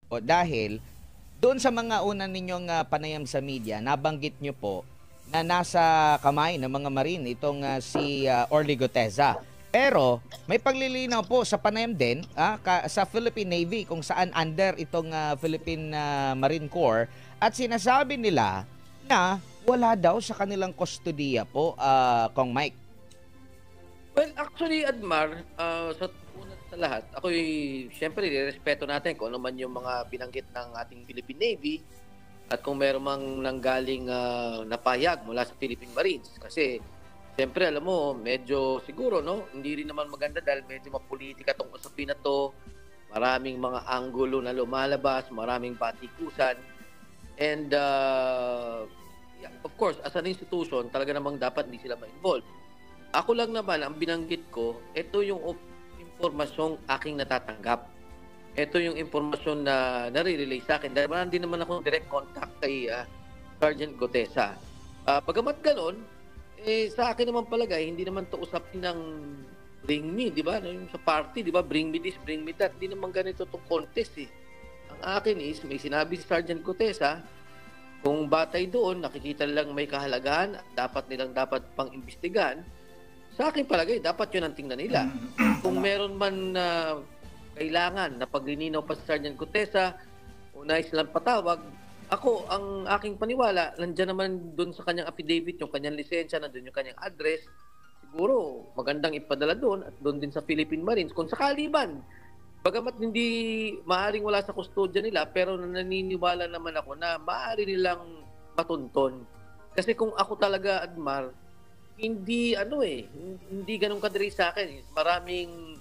O dahil doon sa mga una ninyong panayam sa media, nabanggit nyo po na nasa kamay ng mga Marine itong si Orly Guteza. Pero may paglilinaw po sa panayam din sa Philippine Navy kung saan under itong Philippine Marine Corps at sinasabi nila na wala daw sa kanilang kustodiya po, Kong Mike. Well, actually, Admar, sa una sa lahat, ako'y siyempre nirespeto natin kung ano man yung mga binanggit ng ating Philippine Navy at kung meron mang nanggaling napayag mula sa Philippine Marines. Kasi, siyempre, alam mo, medyo siguro, no? Hindi rin naman maganda dahil medyo mapolitika tong usapin na to. Maraming mga anggulo na lumalabas, maraming patikusan. And, yeah, of course, as an institution, talaga namang dapat hindi sila ma-involve. Ako lang naman, ang binanggit ko, ito yung impormasyong aking natatanggap. Ito yung impormasyon na nare-relay sa akin. Dahil hindi naman ako direct contact kay Sergeant Guteza. Pagamat ganon, sa akin naman palagay, hindi naman to usapin ng bring me, di ba? Yung sa party, di ba? Bring me this, bring me that. Hindi naman ganito itong contest eh. Ang akin is, may sinabi si Sergeant Guteza, kung batay doon, nakikita lang may kahalagahan, dapat pang-imbestigahan. Sa akin palagay, dapat yun ang tingnan nila. Kung meron man kailangan na paglininaw pa sa Sergeant Guteza o nais silang patawag, ako, ang aking paniwala, nandiyan naman doon sa kanyang affidavit, yung kanyang lisensya, nandun yung kanyang address, siguro magandang ipadala doon at doon din sa Philippine Marines. Kung sakali man, bagamat hindi maaaring wala sa kustodya nila, pero naniniwala naman ako na maaari nilang matunton. Kasi kung ako talaga, Admar, hindi ganun kadiri sa akin. Maraming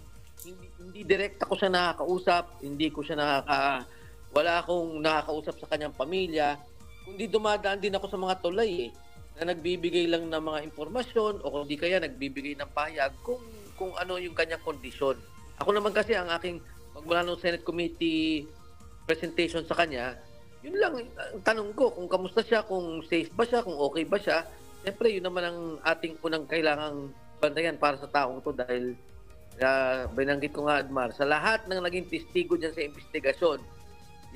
hindi direct ako siya nakakausap, hindi ko siya wala akong nakakausap sa kanyang pamilya, kundi dumadaan din ako sa mga tulay na nagbibigay lang ng mga impormasyon o kundi kaya nagbibigay ng pahayag kung ano yung kanyang kondisyon. Ako naman kasi ang aking pagmula ng Senate Committee presentation sa kanya, yun lang ang tanong ko, kung kamusta siya, kung safe ba siya, kung okay ba siya. Siyempre, yun naman ang ating unang kailangang bantayan para sa taong to dahil binanggit ko nga, Admar, sa lahat ng naging testigo dyan sa investigasyon,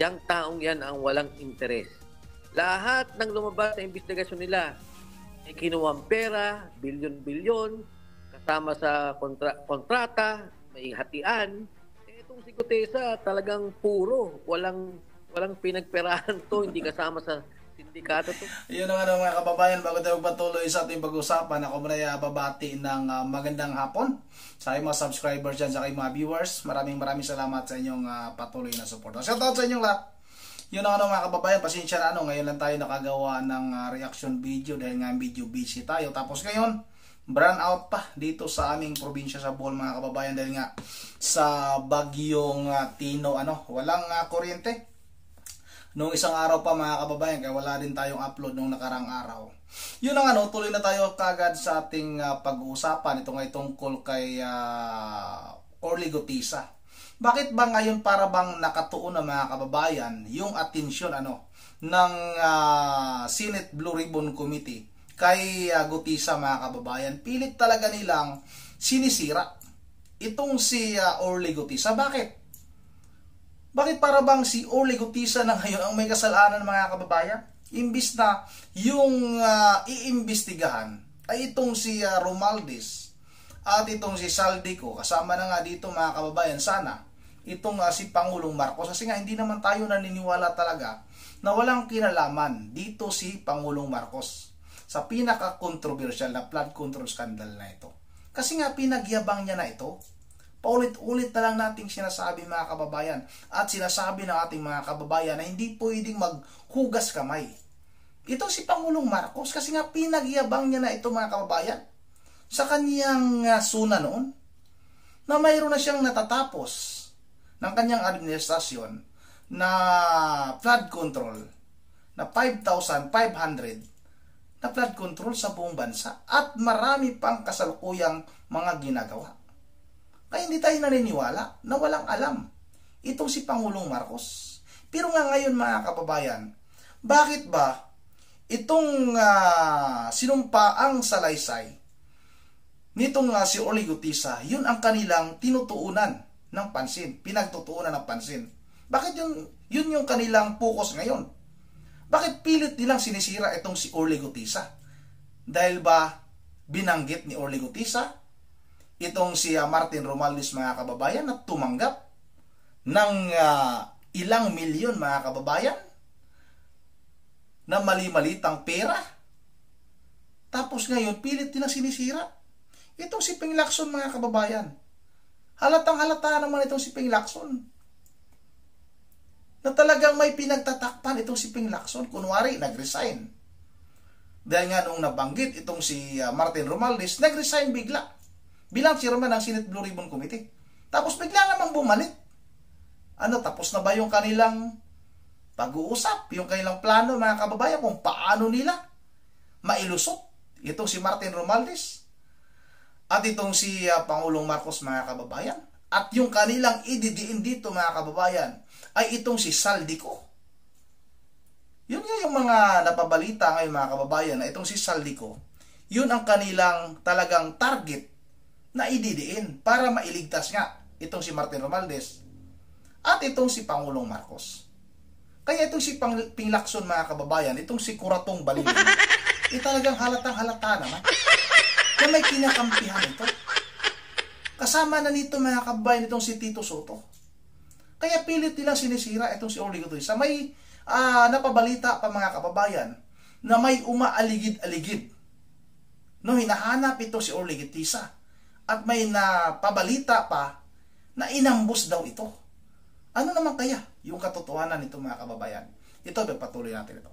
yung taong yan ang walang interes. Lahat ng lumabas sa investigasyon nila ay kinuwang pera, bilyon-bilyon, kasama sa kontrata, may hatian. Itong si Guteza talagang puro, walang pinagperahan to, hindi kasama sa sindikato to. Yun ang mga kababayan, bago tayo patuloy sa ating pag-usapan, ako muna babati ng magandang hapon sa mga subscribers dyan, sa mga viewers. Maraming salamat sa inyong patuloy na support. Shoutout sa inyong lahat. Yun ang mga kababayan, pasensya na ngayon lang tayo nakagawa ng reaction video dahil nga video busy tayo. Tapos ngayon, brown out pa dito sa aming probinsya sa Bohol mga kababayan dahil nga sa bagyong Tino, walang kuryente. Nung isang araw pa mga kababayan, kaya wala din tayong upload nung nakarang araw. Yun ang tuloy na tayo kagad sa ating pag-uusapan. Ito nga tungkol kay Orly Guteza. Bakit ba ngayon para bang nakatuon na mga kababayan yung atensyon ng Senate Blue Ribbon Committee kay Guteza mga kababayan? Pilit talaga nilang sinisira itong si Orly Guteza. Bakit? Bakit para bang si Orly Guteza na ngayon ang may kasalanan mga kababayan? Imbis na yung iimbestigahan ay itong si Romualdez at itong si Saldico, kasama na nga dito mga kababayan, sana itong si Pangulong Marcos, kasi nga hindi naman tayo naniniwala talaga na walang kinalaman dito si Pangulong Marcos sa pinaka-controversial na flood control scandal na ito. Kasi nga pinagyabang niya na ito. Paulit-ulit na lang nating sinasabi mga kababayan at sinasabi ng ating mga kababayan na hindi pwedeng maghugas kamay. Ito si Pangulong Marcos kasi nga pinagyabang niya na ito mga kababayan sa kanyang suna noon na mayroon na siyang natatapos ng kanyang administrasyon na flood control na 5,500 na flood control sa buong bansa at marami pang kasalukuyang mga ginagawa. Kaya hindi tayo naniniwala na walang alam itong si Pangulong Marcos. Pero nga ngayon mga kababayan, bakit ba itong sinumpaang salaysay nitong si Orly Guteza, yun ang kanilang tinutuunan ng pansin, pinagtutuunan ng pansin? Bakit yung Yun yung kanilang focus ngayon. Bakit pilit nilang sinisira itong si Orly Gutisa? Dahil ba binanggit ni Orly Gutisa itong si Martin Romualdez, mga kababayan, na tumanggap ng ilang milyon, mga kababayan, na mali-malitang pera? Tapos ngayon, pilit nilang sinisira itong si Ping Lacson, mga kababayan. Halatang halata naman itong si Ping Lacson na talagang may pinagtatakpan itong si Ping Lacson. Kunwari, nag-resign. Dahil nga nung nabanggit itong si Martin Romualdez, nag-resign bigla bilang chairman ng Senate Blue Ribbon Committee. Tapos bigla namang bumalik. Tapos na ba yung kanilang pag-uusap, yung kanilang plano, mga kababayan, kung paano nila mailusot itong si Martin Romualdez at itong si Pangulong Marcos, mga kababayan? At yung kanilang ididiin dito, mga kababayan, ay itong si Saldico. Yun nga yung mga napabalita ngayon, mga kababayan, na itong si Saldico, yun ang kanilang talagang target na ididiin para mailigtas nga itong si Martin Romualdez at itong si Pangulong Marcos. Kaya itong si Ping Lacson, mga kababayan, itong si Kuratong Baliwin, talagang halatang halata naman na may kinakampihan ito. Kasama na nito, mga kababayan, itong si Tito Soto. Kaya pilit nilang sinisira itong si Orly Gutisa. May napabalita pa, mga kababayan, na may umaaligid-aligid. Hinahanap ito si Orly Gutisa. At may napabalita pa na inambos daw ito. Ano naman kaya yung katotohanan nito, mga kababayan? Ito, patuloy natin ito.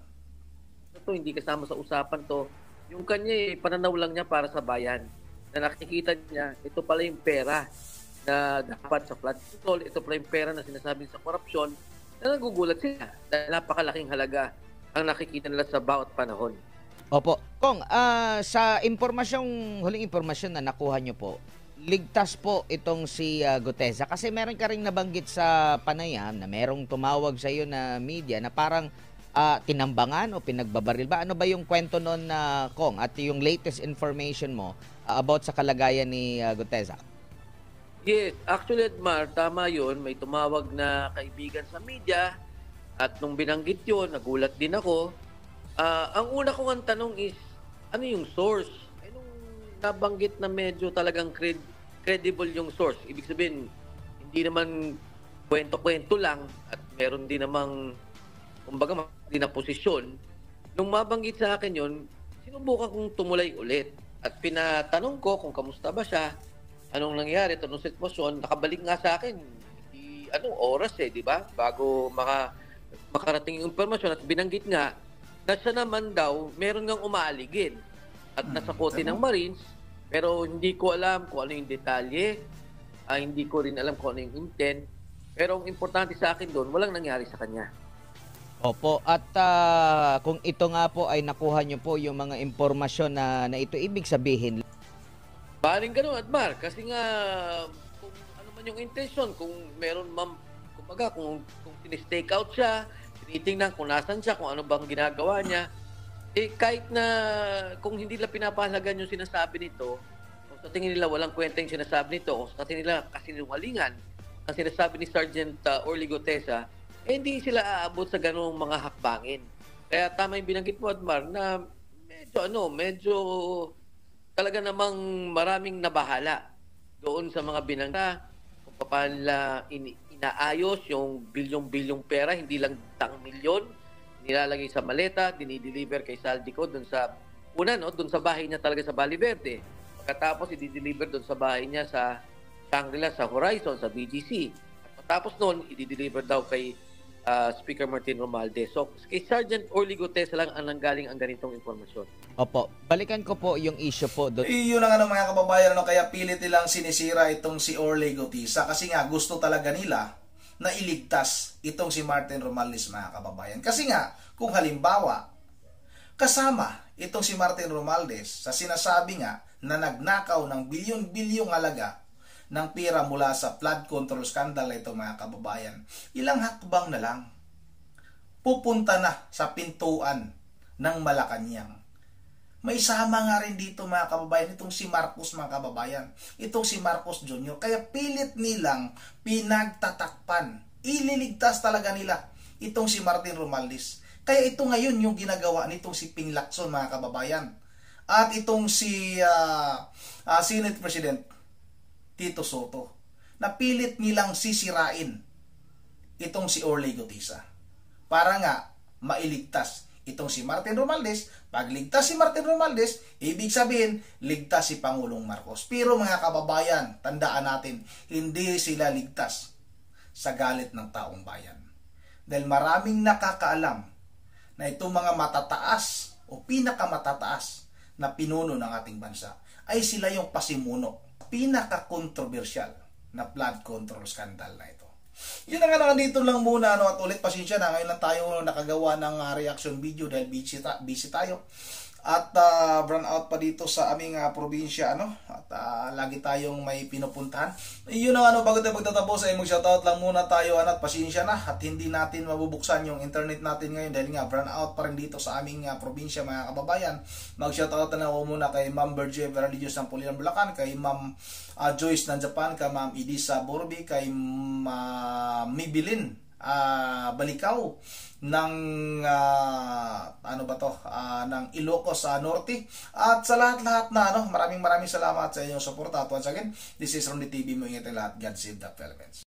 Ito, hindi kasama sa usapan to. Yung kanya, pananaw lang niya para sa bayan. Na nakikita niya, ito pala yung pera na dapat sa flood control, ito pala yung pera na sinasabi sa korupsyon, na nagugulat sila dahil napakalaking halaga ang nakikita nila sa bawat panahon. Opo. Kong, sa huling impormasyon na nakuha nyo po, ligtas po itong si Gutesa, kasi meron ka rin nabanggit sa panayam na merong tumawag sa iyo na media na parang tinambangan o pinagbabaril ba? Ano ba yung kwento nun, Kong, at yung latest information mo about sa kalagayan ni Gutesa? Yes, actually, Edmar, tama yun. May tumawag na kaibigan sa media at nung binanggit yun, nagulat din ako. Ang una kong ang tanong is, ano yung source? Nung nabanggit na medyo talagang credible yung source. Ibig sabihin, hindi naman kwento-kwento lang at meron din namang, kumbaga, din na posisyon. Nung mabanggit sa akin yun, sinubukan kong tumulay ulit. At pinatanong ko kung kamusta ba siya, anong nangyari, anong sitwasyon, nakabalik nga sa akin, oras di ba? Bago makarating yung impormasyon at binanggit nga, na siya naman daw, meron ngang umaaligid. At nasa kote ng Marines, pero hindi ko alam kung ano yung detalye, hindi ko rin alam kung ano yung intent, pero ang importante sa akin doon, walang nangyari sa kanya. Opo, at kung ito nga po ay nakuha nyo po yung mga impormasyon na ito, ibig sabihin, baling ganun, Admar, kasi nga kung ano man yung intention, kung meron kumbaga, kung tinistake out siya, tinitingnan kung nasan siya, kung ano bang ginagawa niya, kahit na kung hindi nila pinapahalagan yung sinasabi nito, kung sa tingin nila walang kwenta yung sinasabi nito, kung sa tingin nila kasinungalingan ang sinasabi ni Sergeant Orly Gutesa, hindi sila aabot sa ganung mga hakbangin. Kaya tama yung binanggit mo, Admar, na medyo talaga namang maraming nabahala doon sa mga binangga kung paano nila inaayos yung bilyong-bilyong pera, hindi lang tang milyon, nilalagay sa maleta, dinideliver kay Saldico doon sa doon sa bahay niya talaga sa Valle Verde. Pagkatapos i-deliver doon sa bahay niya sa Shangri-La, sa Horizon, sa BGC. At matapos noon, i-deliver daw kay Speaker Martin Romualdez. So, kay Sergeant Orly Gutesa lang ang nanggaling ang ganitong informasyon. Opo, balikan ko po yung issue po doon. Yun ang mga kababayan, kaya pilit nilang sinisira itong si Orly Gutesa kasi nga gusto talaga nila na iligtas itong si Martin Romualdez, mga kababayan. Kasi nga, kung halimbawa, kasama itong si Martin Romualdez sa sinasabi nga na nagnakaw ng bilyon-bilyong halaga ng pera mula sa flood control scandal ito, mga kababayan, ilang hakbang na lang pupunta na sa pintuan ng Malacanang. May sama nga rin dito, mga kababayan, itong si Marcos, mga kababayan, itong si Marcos Jr. Kaya pilit nilang pinagtatakpan, ililigtas talaga nila itong si Martin Romualdez. Kaya ito ngayon yung ginagawa nitong si Ping Lacson, mga kababayan. At itong si Senate President Tito Soto, napilit nilang sisirain itong si Orly Gutesa para nga mailigtas itong si Martin Romualdez. Pag ligtas si Martin Romualdez, ibig sabihin, ligtas si Pangulong Marcos. Pero mga kababayan, tandaan natin, hindi sila ligtas sa galit ng taong bayan. Dahil maraming nakakaalam na itong mga matataas o pinakamatataas na pinuno ng ating bansa ay sila yung pasimuno. Pinaka-controversial na flood control scandal na ito. Yun na nga, nandito lang muna, at ulit pasensya na, ngayon lang tayo nakagawa ng reaction video dahil busy tayo. At burn out pa dito sa aming probinsya, at lagi tayong may pinupuntahan. Yun na bago tayo magtatapos ay mag-shoutout lang muna tayo, at pasensya na at hindi natin mabubuksan yung internet natin ngayon dahil nga burn out pa rin dito sa aming probinsya, mga kababayan. Mag-shoutout na ako muna kay Ma'am Berge Veralios ng Pulilan, Bulacan, kay Ma'am Joyce ng Japan, kay Ma'am Idisa Borbi, kay Mibilin Balikaw ng ng Ilocos Norte, at sa lahat-lahat na maraming salamat sa inyong suporta. At once again, this is Ronnie TV, mo ingat lahat. God save the Philippines.